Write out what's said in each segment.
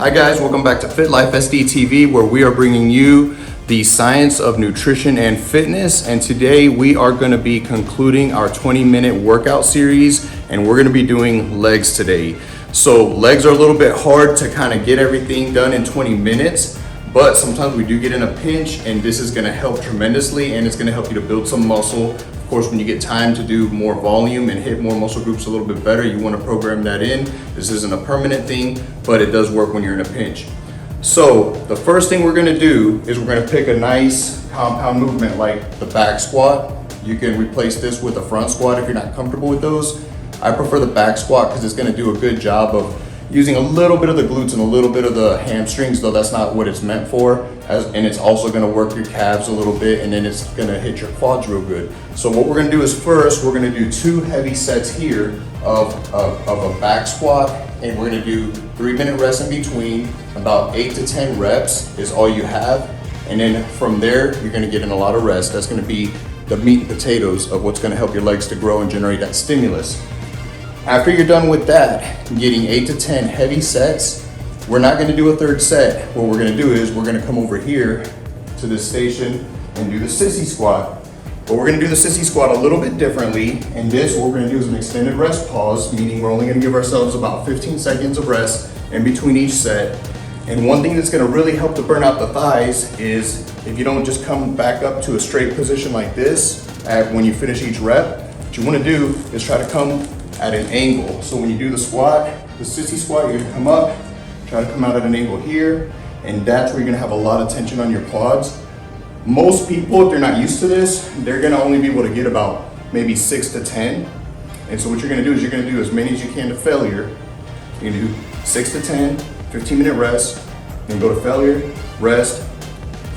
Hi guys, welcome back to Fit Life SD TV, where we are bringing you the science of nutrition and fitness. And today we are going to be concluding our 20-minute workout series, and we're going to be doing legs today. So legs are a little bit hard to kind of get everything done in 20 minutes, but sometimes we do get in a pinch, and this is going to help tremendously, and it's going to help you to build some muscle. Of course, when you get time to do more volume and hit more muscle groups a little bit better, you want to program that in. This isn't a permanent thing, but it does work when you're in a pinch. So the first thing we're going to do is we're going to pick a nice compound movement like the back squat. You can replace this with a front squat if you're not comfortable with those. I prefer the back squat because it's going to do a good job of using a little bit of the glutes and a little bit of the hamstrings, though that's not what it's meant for. And it's also going to work your calves a little bit, and then it's going to hit your quads real good. So what we're going to do is first, we're going to do 2 heavy sets here of a back squat, and we're going to do 3-minute rest in between. About 8 to 10 reps is all you have. And then from there, you're going to get in a lot of rest. That's going to be the meat and potatoes of what's going to help your legs to grow and generate that stimulus. After you're done with that, getting 8 to 10 heavy sets, we're not going to do a third set. What we're going to do is we're going to come over here to this station and do the sissy squat. But we're going to do the sissy squat a little bit differently. And this, what we're going to do is an extended rest pause, meaning we're only going to give ourselves about 15 seconds of rest in between each set. And one thing that's going to really help to burn out the thighs is if you don't just come back up to a straight position like this when you finish each rep, what you want to do is try to come at an angle. So when you do the squat, the sissy squat, you're gonna come up, try to come out at an angle here, and that's where you're gonna have a lot of tension on your quads. Most people, if they're not used to this, they're gonna only be able to get about maybe 6 to 10. And so what you're gonna do is you're gonna do as many as you can to failure. You're gonna do 6 to 10, 15-minute rest, then go to failure, rest,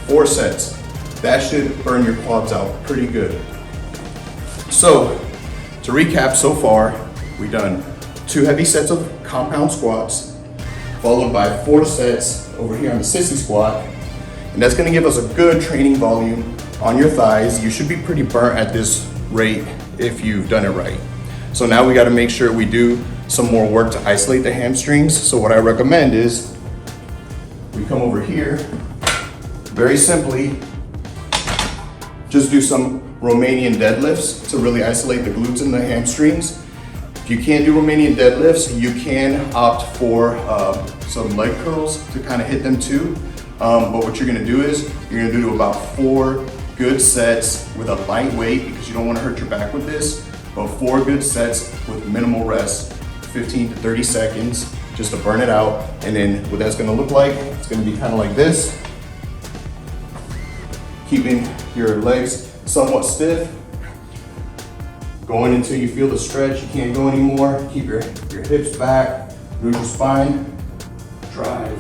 4 sets. That should burn your quads out pretty good. So to recap so far, we've done 2 heavy sets of compound squats, followed by 4 sets over here on the sissy squat. And that's gonna give us a good training volume on your thighs. You should be pretty burnt at this rate if you've done it right. So now we gotta make sure we do some more work to isolate the hamstrings. So what I recommend is we come over here, very simply, just do some Romanian deadlifts to really isolate the glutes and the hamstrings. If you can't do Romanian deadlifts, you can opt for some leg curls to kind of hit them too. But what you're gonna do is, you're gonna do about 4 good sets with a light weight, because you don't wanna hurt your back with this, but 4 good sets with minimal rest, 15 to 30 seconds, just to burn it out. And then what that's gonna look like, it's gonna be kind of like this, keeping your legs somewhat stiff, going until you feel the stretch, you can't go anymore. Keep your hips back, neutral spine, drive.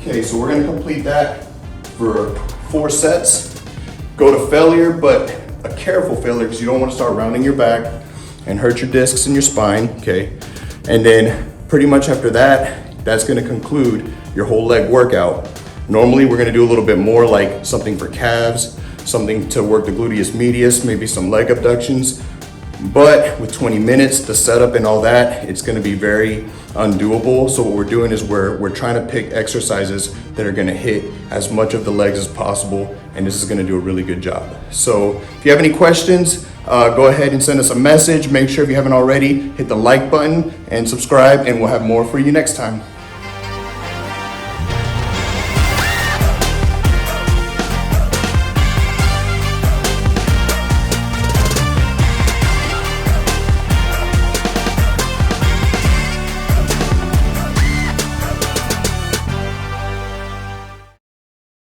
Okay, so we're gonna complete that for 4 sets. Go to failure, but a careful failure, because you don't want to start rounding your back and hurt your discs and your spine, okay? And then pretty much after that, that's gonna conclude your whole leg workout. Normally we're gonna do a little bit more, like something for calves, something to work the gluteus medius, maybe some leg abductions. But with 20 minutes, the setup and all that, it's gonna be very undoable. So what we're doing is we're trying to pick exercises that are gonna hit as much of the legs as possible, and this is gonna do a really good job. So if you have any questions, go ahead and send us a message. Make sure if you haven't already, hit the like button and subscribe, and we'll have more for you next time.